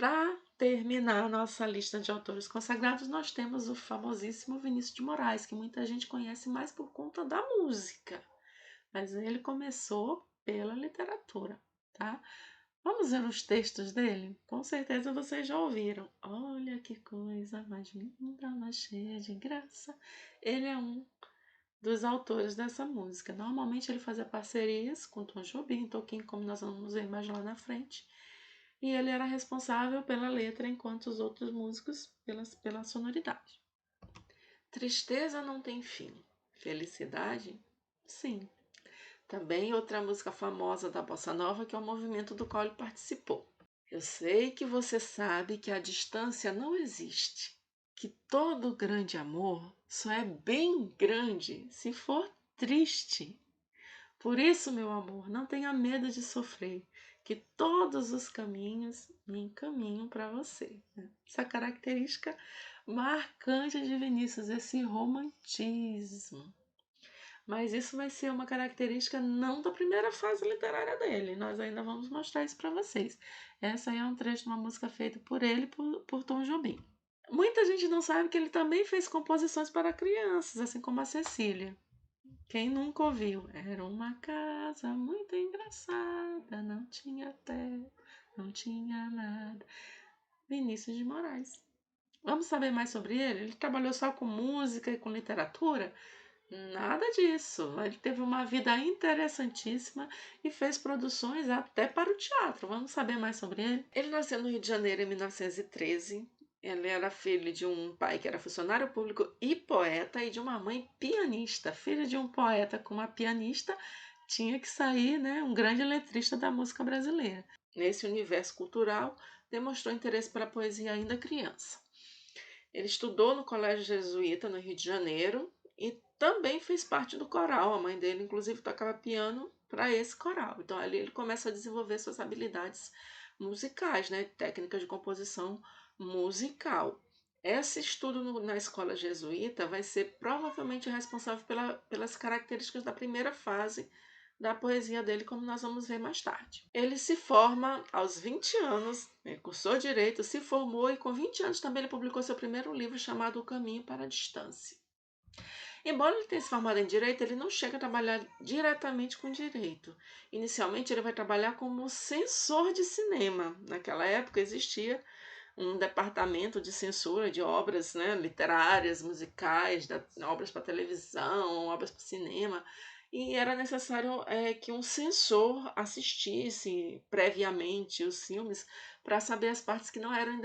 Para terminar a nossa lista de autores consagrados, nós temos o famosíssimo Vinícius de Moraes, que muita gente conhece mais por conta da música, mas ele começou pela literatura, tá? Vamos ver os textos dele? Com certeza vocês já ouviram. Olha que coisa mais linda, mais cheia de graça. Ele é um dos autores dessa música. Normalmente ele fazia parcerias com Tom Jobim, Tolkien, como nós vamos ver mais lá na frente. E ele era responsável pela letra, enquanto os outros músicos pela sonoridade. Tristeza não tem fim. Felicidade? Sim. Também outra música famosa da Bossa Nova, que é o movimento do qual ele participou. Eu sei que você sabe que a distância não existe, que todo grande amor só é bem grande se for triste. Por isso, meu amor, não tenha medo de sofrer, que todos os caminhos me encaminham para você. Essa característica marcante de Vinícius, esse romantismo. Mas isso vai ser uma característica não da primeira fase literária dele. Nós ainda vamos mostrar isso para vocês. Essa aí é um trecho de uma música feita por ele, por Tom Jobim. Muita gente não sabe que ele também fez composições para crianças, assim como a Cecília. Quem nunca ouviu? Era uma casa muito engraçada, não tinha teto, não tinha nada. Vinícius de Moraes. Vamos saber mais sobre ele? Ele trabalhou só com música e com literatura? Nada disso. Ele teve uma vida interessantíssima e fez produções até para o teatro. Vamos saber mais sobre ele? Ele nasceu no Rio de Janeiro em 1913. Ele era filho de um pai que era funcionário público e poeta e de uma mãe pianista. Filho de um poeta com uma pianista, tinha que sair, né, um grande letrista da música brasileira. Nesse universo cultural, demonstrou interesse pela poesia ainda criança. Ele estudou no Colégio Jesuíta, no Rio de Janeiro, e também fez parte do coral. A mãe dele, inclusive, tocava piano para esse coral. Então, ali ele começa a desenvolver suas habilidades musicais, né? Técnicas de composição musical. Esse estudo na escola jesuíta vai ser provavelmente responsável pelas características da primeira fase da poesia dele, como nós vamos ver mais tarde. Ele se forma aos 20 anos, ele cursou direito, se formou e com 20 anos também ele publicou seu primeiro livro chamado O Caminho para a Distância. Embora ele tenha se formado em direito, ele não chega a trabalhar diretamente com direito. Inicialmente ele vai trabalhar como censor de cinema. Naquela época existia um departamento de censura de obras, né, literárias, musicais, obras para televisão, obras para cinema, e era necessário que um censor assistisse previamente os filmes para saber as partes que não eram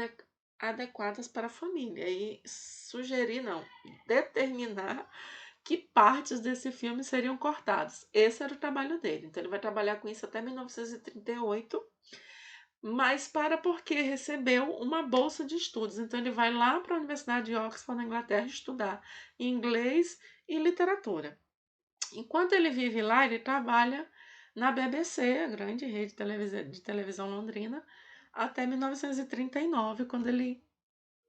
adequadas para a família e sugerir, não, determinar que partes desse filme seriam cortadas. Esse era o trabalho dele. Então ele vai trabalhar com isso até 1938, mas para porque recebeu uma bolsa de estudos. Então ele vai lá para a Universidade de Oxford, na Inglaterra, estudar inglês e literatura. Enquanto ele vive lá, ele trabalha na BBC, a grande rede de televisão londrina, até 1939, quando ele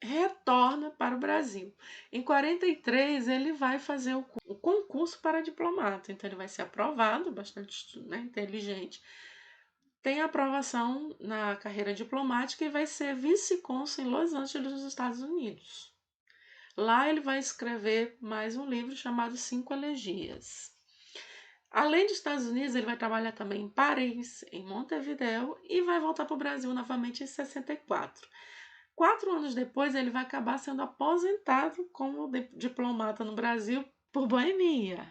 retorna para o Brasil. Em 43, ele vai fazer o concurso para diplomata. Então ele vai ser aprovado, bastante, né, inteligente, tem aprovação na carreira diplomática e vai ser vice-cônsul em Los Angeles, nos Estados Unidos. Lá ele vai escrever mais um livro chamado Cinco Elegias. Além dos Estados Unidos, ele vai trabalhar também em Paris, em Montevideo e vai voltar para o Brasil novamente em 64. 4 anos depois, ele vai acabar sendo aposentado como diplomata no Brasil por boemia.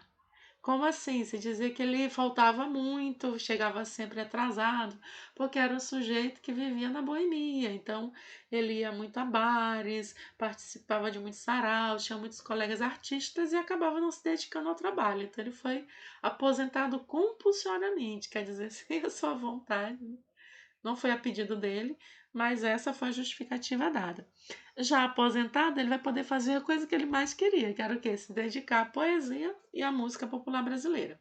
Como assim? Se dizia que ele faltava muito, chegava sempre atrasado, porque era um sujeito que vivia na boemia. Então, ele ia muito a bares, participava de muitos saraus, tinha muitos colegas artistas e acabava não se dedicando ao trabalho. Então, ele foi aposentado compulsoriamente, quer dizer, sem a sua vontade. Não foi a pedido dele, mas essa foi a justificativa dada. Já aposentado, ele vai poder fazer a coisa que ele mais queria, que era o quê? Se dedicar à poesia e à música popular brasileira.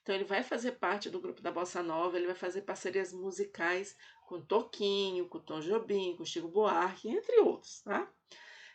Então ele vai fazer parte do grupo da Bossa Nova, ele vai fazer parcerias musicais com Toquinho, com Tom Jobim, com Chico Buarque, entre outros, tá?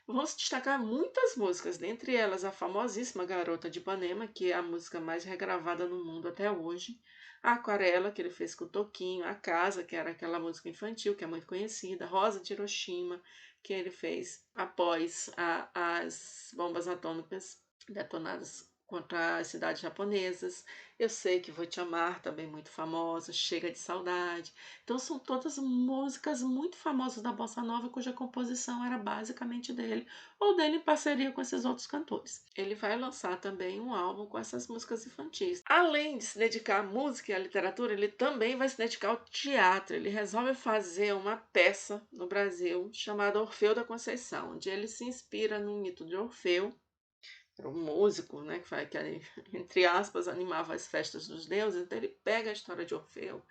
Vamos destacar muitas músicas, dentre elas a famosíssima Garota de Ipanema, que é a música mais regravada no mundo até hoje. A Aquarela, que ele fez com o Toquinho, A Casa, que era aquela música infantil que é muito conhecida, Rosa de Hiroshima, que ele fez após as bombas atômicas detonadas contra as cidades japonesas. Eu Sei Que Vou Te Amar, também muito famosa, Chega de Saudade. Então são todas músicas muito famosas da Bossa Nova, cuja composição era basicamente dele, ou dele em parceria com esses outros cantores. Ele vai lançar também um álbum com essas músicas infantis. Além de se dedicar à música e à literatura, ele também vai se dedicar ao teatro. Ele resolve fazer uma peça no Brasil chamada Orfeu da Conceição, onde ele se inspira no mito de Orfeu, era um músico, né, que entre aspas, animava as festas dos deuses. Então ele pega a história de Orfeu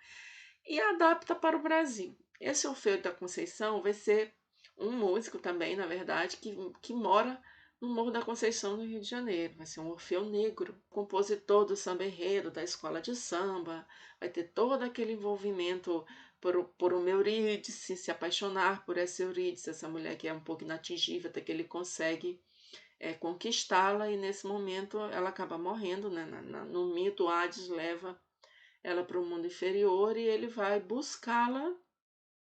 e adapta para o Brasil. Esse Orfeu da Conceição vai ser um músico também, na verdade, que mora no Morro da Conceição, no Rio de Janeiro. Vai ser um Orfeu negro, compositor do samba enredo, da escola de samba, vai ter todo aquele envolvimento por uma Eurídice, se apaixonar por essa Eurídice, essa mulher que é um pouco inatingível, até que ele consegue conquistá-la, e nesse momento ela acaba morrendo, né? No mito, Hades leva ela para o mundo inferior e ele vai buscá-la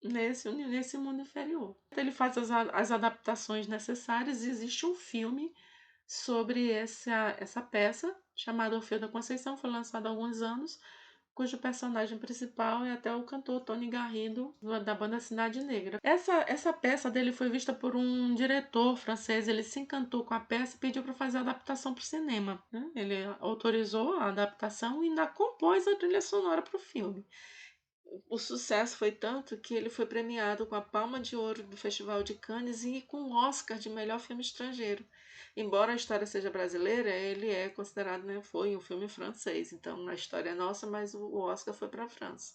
nesse mundo inferior. Então, ele faz as adaptações necessárias e existe um filme sobre essa peça, chamada Orfeu da Conceição, foi lançado há alguns anos, cujo personagem principal é até o cantor Tony Garrido, da banda Cidade Negra. Essa peça dele foi vista por um diretor francês, ele se encantou com a peça e pediu para fazer a adaptação para o cinema, né? Ele autorizou a adaptação e ainda compôs a trilha sonora para o filme. O sucesso foi tanto que ele foi premiado com a Palma de Ouro do Festival de Cannes e com o Oscar de melhor filme estrangeiro. Embora a história seja brasileira, ele é considerado, né, foi um filme francês. Então a história é nossa, mas o Oscar foi para a França.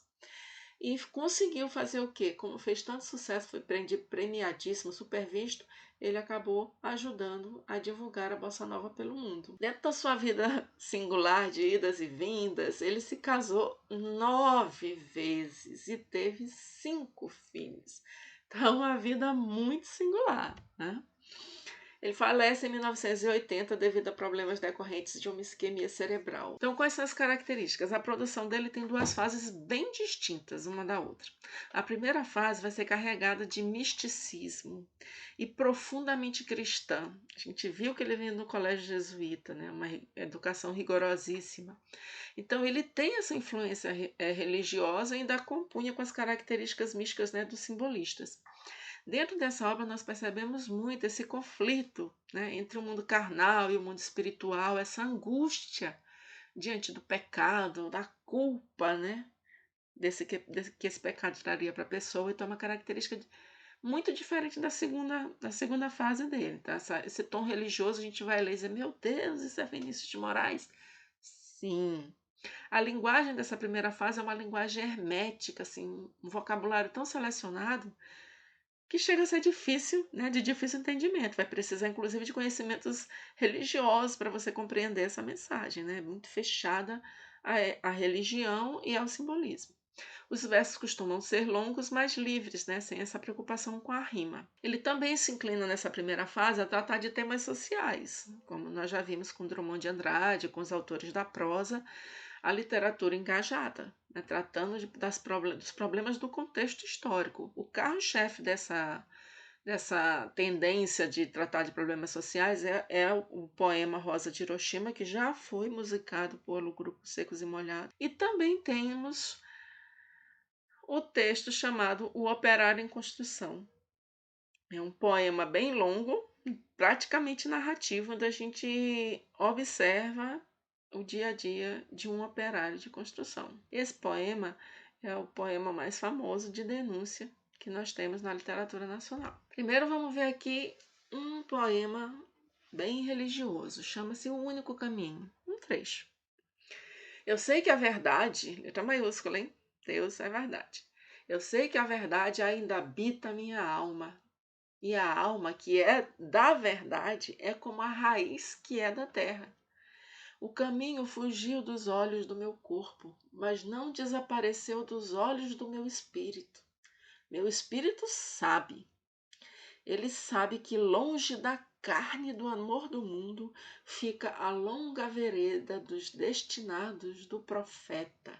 E conseguiu fazer o quê? Como fez tanto sucesso, foi premiadíssimo, super visto, ele acabou ajudando a divulgar a bossa nova pelo mundo. Dentro da sua vida singular de idas e vindas, ele se casou 9 vezes e teve 5 filhos. Então, uma vida muito singular, né? Ele falece em 1980 devido a problemas decorrentes de uma isquemia cerebral. Então, quais são as características? A produção dele tem duas fases bem distintas uma da outra. A primeira fase vai ser carregada de misticismo e profundamente cristã. A gente viu que ele vem do colégio jesuíta, né? Uma educação rigorosíssima. Então, ele tem essa influência religiosa e ainda compunha com as características místicas, né, dos simbolistas. Dentro dessa obra nós percebemos muito esse conflito, né, entre o mundo carnal e o mundo espiritual, essa angústia diante do pecado, da culpa, né, desse que esse pecado traria para a pessoa. Então é uma característica muito diferente da segunda fase dele. Tá? Esse tom religioso a gente vai ler e dizer, meu Deus, isso é Vinícius de Moraes? Sim. A linguagem dessa primeira fase é uma linguagem hermética, assim, um vocabulário tão selecionado que chega a ser difícil, né, de difícil entendimento. Vai precisar, inclusive, de conhecimentos religiosos para você compreender essa mensagem, né? Muito fechada à religião e ao simbolismo. Os versos costumam ser longos, mas livres, né, sem essa preocupação com a rima. Ele também se inclina nessa primeira fase a tratar de temas sociais, como nós já vimos com Drummond de Andrade, com os autores da prosa, a literatura engajada, né, tratando dos problemas do contexto histórico. O carro-chefe dessa tendência de tratar de problemas sociais é o poema Rosa de Hiroshima, que já foi musicado pelo grupo Secos e Molhados. E também temos o texto chamado O Operário em Construção. É um poema bem longo, praticamente narrativo, onde a gente observa o dia a dia de um operário de construção. Esse poema é o poema mais famoso de denúncia que nós temos na literatura nacional. Primeiro vamos ver aqui um poema bem religioso, chama-se O Único Caminho, um trecho. Eu sei que a verdade, letra maiúscula, hein? Deus é verdade. Eu sei que a verdade ainda habita a minha alma, e a alma que é da verdade é como a raiz que é da terra. O caminho fugiu dos olhos do meu corpo, mas não desapareceu dos olhos do meu espírito. Meu espírito sabe. Ele sabe que longe da carne e do amor do mundo fica a longa vereda dos destinados do profeta.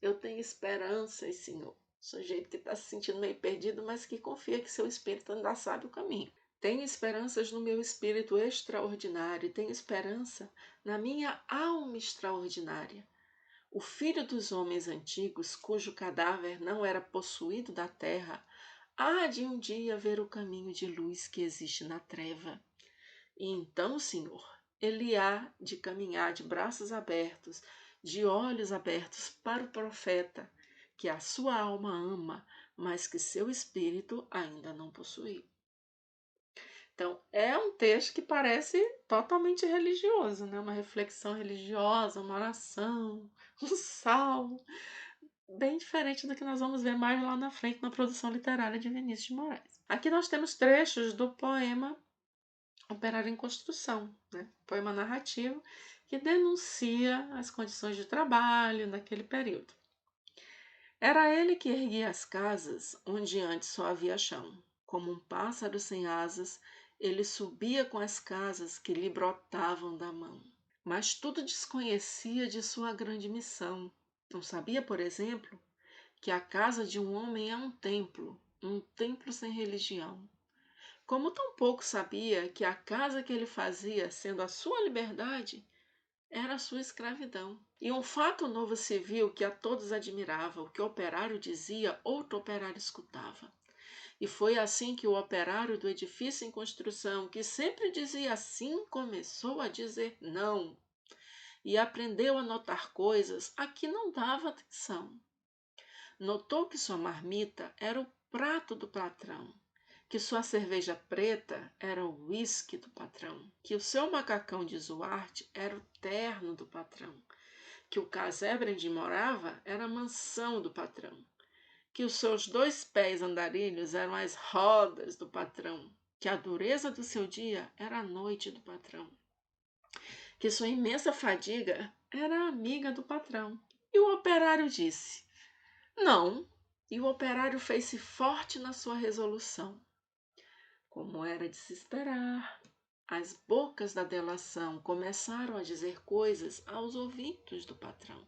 Eu tenho esperanças, Senhor. Sujeito que está se sentindo meio perdido, mas que confia que seu espírito ainda sabe o caminho. Tenho esperanças no meu espírito extraordinário, e tenho esperança na minha alma extraordinária. O filho dos homens antigos, cujo cadáver não era possuído da terra, há de um dia ver o caminho de luz que existe na treva. E então, Senhor, ele há de caminhar de braços abertos, de olhos abertos para o profeta, que a sua alma ama, mas que seu espírito ainda não possui. Então, é um texto que parece totalmente religioso, né? Uma reflexão religiosa, uma oração, um salmo, bem diferente do que nós vamos ver mais lá na frente na produção literária de Vinícius de Moraes. Aqui nós temos trechos do poema Operário em Construção, né? Poema narrativo que denuncia as condições de trabalho naquele período. Era ele que erguia as casas onde antes só havia chão. Como um pássaro sem asas, ele subia com as casas que lhe brotavam da mão. Mas tudo desconhecia de sua grande missão. Não sabia, por exemplo, que a casa de um homem é um templo sem religião. Como tampouco sabia que a casa que ele fazia, sendo a sua liberdade, era a sua escravidão. E um fato novo se viu que a todos admirava: o que o operário dizia, outro operário escutava. E foi assim que o operário do edifício em construção, que sempre dizia sim, começou a dizer não. E aprendeu a notar coisas a que não dava atenção. Notou que sua marmita era o prato do patrão, que sua cerveja preta era o uísque do patrão, que o seu macacão de Zuarte era o terno do patrão, que o casebre onde morava era a mansão do patrão, que os seus 2 pés andarilhos eram as rodas do patrão, que a dureza do seu dia era a noite do patrão, que sua imensa fadiga era a amiga do patrão. E o operário disse: não. E o operário fez-se forte na sua resolução. Como era de se esperar, as bocas da delação começaram a dizer coisas aos ouvidos do patrão.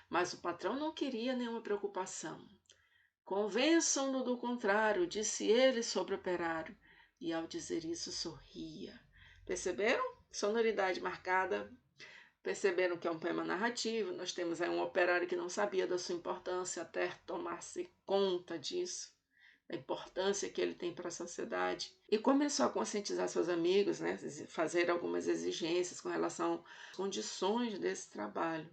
Mas o patrão não queria nenhuma preocupação. Convençam-no do contrário, disse ele sobre o operário, e ao dizer isso sorria. Perceberam? Sonoridade marcada. Perceberam que é um poema narrativo. Nós temos aí um operário que não sabia da sua importância até tomar-se conta disso, da importância que ele tem para a sociedade. E começou a conscientizar seus amigos, né, fazer algumas exigências com relação às condições desse trabalho.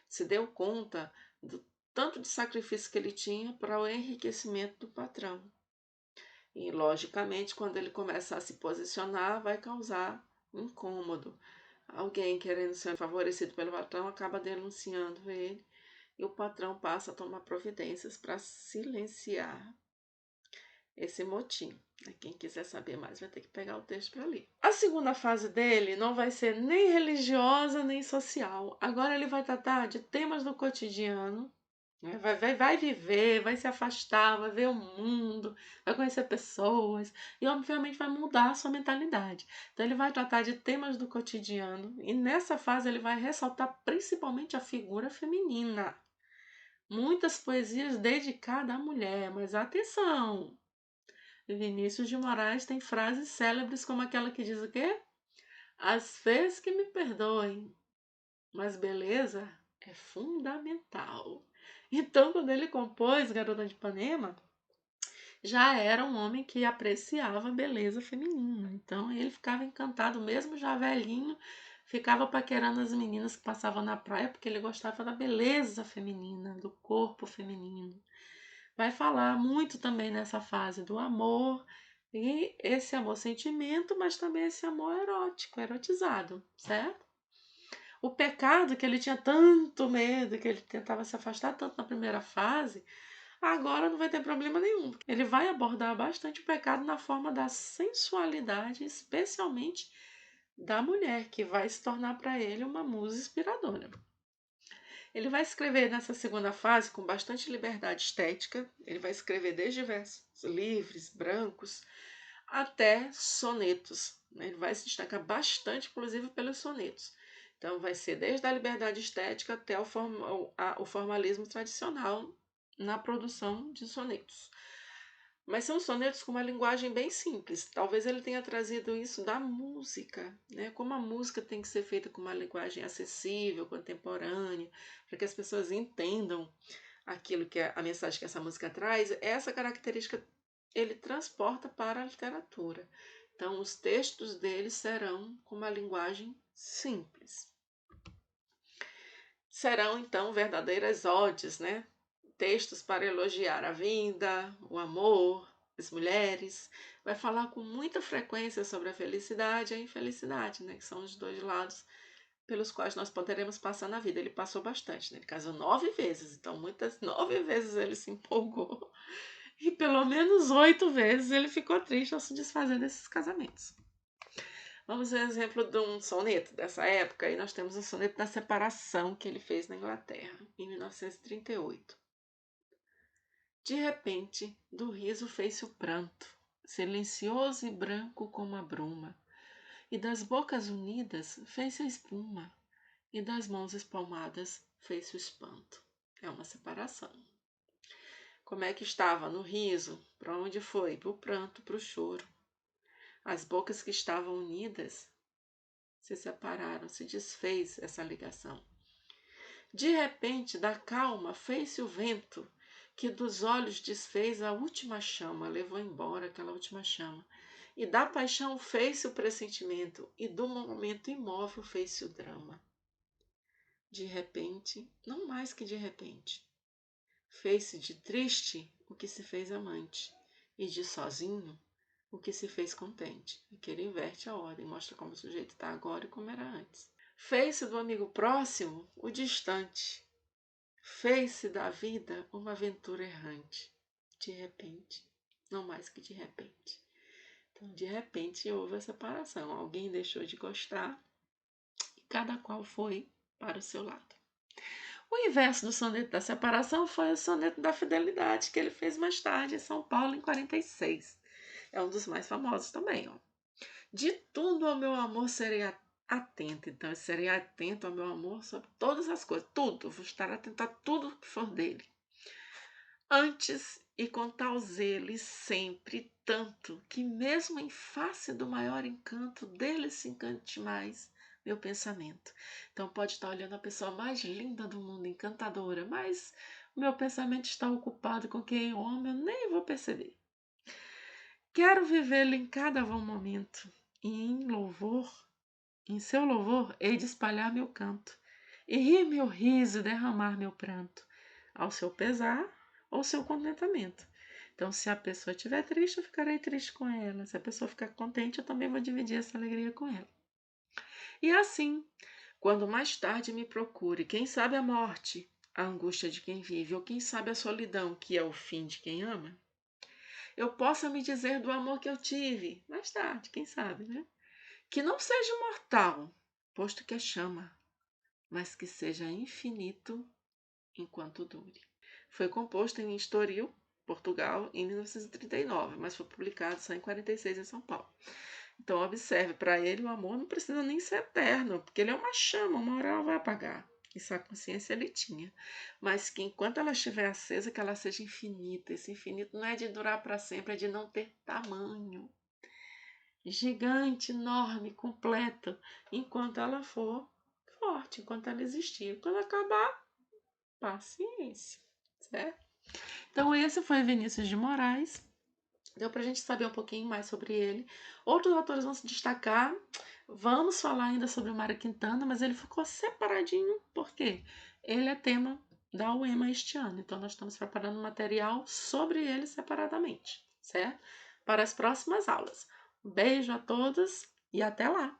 Se deu conta do tanto de sacrifício que ele tinha para o enriquecimento do patrão. E, logicamente, quando ele começa a se posicionar, vai causar um incômodo. Alguém querendo ser favorecido pelo patrão acaba denunciando ele e o patrão passa a tomar providências para silenciar esse motim. Quem quiser saber mais vai ter que pegar o texto para ler. A segunda fase dele não vai ser nem religiosa nem social. Agora ele vai tratar de temas do cotidiano. Vai viver, vai se afastar, vai ver o mundo, vai conhecer pessoas e, obviamente, vai mudar a sua mentalidade. Então, ele vai tratar de temas do cotidiano e, nessa fase, ele vai ressaltar principalmente a figura feminina. Muitas poesias dedicadas à mulher, mas atenção! Vinícius de Moraes tem frases célebres como aquela que diz o quê? As feias que me perdoem, mas beleza é fundamental. Então, quando ele compôs Garota de Ipanema, já era um homem que apreciava a beleza feminina. Então, ele ficava encantado, mesmo já velhinho, ficava paquerando as meninas que passavam na praia, porque ele gostava da beleza feminina, do corpo feminino. Vai falar muito também nessa fase do amor, e esse amor sentimento, mas também esse amor erótico, erotizado, certo? O pecado que ele tinha tanto medo, que ele tentava se afastar tanto na primeira fase, agora não vai ter problema nenhum. Ele vai abordar bastante o pecado na forma da sensualidade, especialmente da mulher, que vai se tornar para ele uma musa inspiradora. Ele vai escrever nessa segunda fase com bastante liberdade estética. Ele vai escrever desde versos livres, brancos, até sonetos. Ele vai se destacar bastante, inclusive, pelos sonetos, Então, vai ser desde a liberdade estética até o formalismo tradicional na produção de sonetos. Mas são sonetos com uma linguagem bem simples. Talvez ele tenha trazido isso da música, né? Como a música tem que ser feita com uma linguagem acessível, contemporânea, para que as pessoas entendam aquilo que a mensagem que essa música traz, essa característica ele transporta para a literatura. Então, os textos dele serão com uma linguagem simples. Serão, então, verdadeiras odes, né? Textos para elogiar a vida, o amor, as mulheres. Vai falar com muita frequência sobre a felicidade e a infelicidade, né? Que são os dois lados pelos quais nós poderemos passar na vida. Ele passou bastante, né? Ele casou 9 vezes, então 9 vezes ele se empolgou e pelo menos 8 vezes ele ficou triste ao se desfazer desses casamentos. Vamos ver o exemplo de um soneto dessa época. Aí nós temos o soneto da separação que ele fez na Inglaterra, em 1938. De repente, do riso fez-se o pranto, silencioso e branco como a bruma, e das bocas unidas fez-se a espuma, e das mãos espalmadas fez-se o espanto. É uma separação. Como é que estava no riso? Para onde foi? Para o pranto, para o choro. As bocas que estavam unidas se separaram, se desfez essa ligação. De repente, da calma fez-se o vento, que dos olhos desfez a última chama, levou embora aquela última chama. E da paixão fez-se o pressentimento, e do momento imóvel fez-se o drama. De repente, não mais que de repente, fez-se de triste o que se fez amante, e de sozinho o que se fez contente. E que ele inverte a ordem, mostra como o sujeito está agora e como era antes. Fez-se do amigo próximo o distante, fez-se da vida uma aventura errante. De repente, não mais que de repente. Então, de repente, houve a separação. Alguém deixou de gostar e cada qual foi para o seu lado. O inverso do soneto da separação foi o soneto da fidelidade, que ele fez mais tarde em São Paulo, em 46. É um dos mais famosos também. Ó. De tudo ao meu amor serei atento. Então, eu serei atento ao meu amor sobre todas as coisas. Tudo. Vou estar atento a tudo que for dele. Antes e com tal zelo e sempre tanto, que mesmo em face do maior encanto, dele se encante mais meu pensamento. Então pode estar olhando a pessoa mais linda do mundo, encantadora, mas o meu pensamento está ocupado com quem eu amo, eu nem vou perceber. Quero vivê-lo em cada bom momento, e em seu louvor, hei de espalhar meu canto, e rir meu riso, derramar meu pranto, ao seu pesar ou seu contentamento. Então, se a pessoa estiver triste, eu ficarei triste com ela. Se a pessoa ficar contente, eu também vou dividir essa alegria com ela. E assim, quando mais tarde me procure, quem sabe a morte, a angústia de quem vive, ou quem sabe a solidão, que é o fim de quem ama, eu possa me dizer do amor que eu tive, mais tarde, quem sabe, né? Que não seja mortal, posto que é chama, mas que seja infinito enquanto dure. Foi composto em Estoril, Portugal, em 1939, mas foi publicado só em 46 em São Paulo. Então, observe, para ele o amor não precisa nem ser eterno, porque ele é uma chama, uma hora ela vai apagar. Isso a consciência ele tinha. Mas que enquanto ela estiver acesa, que ela seja infinita. Esse infinito não é de durar para sempre, é de não ter tamanho. Gigante, enorme, completo, enquanto ela for forte, enquanto ela existir. Quando acabar, paciência, certo? Então, esse foi Vinícius de Moraes. Deu para a gente saber um pouquinho mais sobre ele. Outros autores vão se destacar. Vamos falar ainda sobre o Mário Quintana, mas ele ficou separadinho, porque ele é tema da UEMA este ano. Então, nós estamos preparando material sobre ele separadamente, certo? Para as próximas aulas. Um beijo a todos e até lá!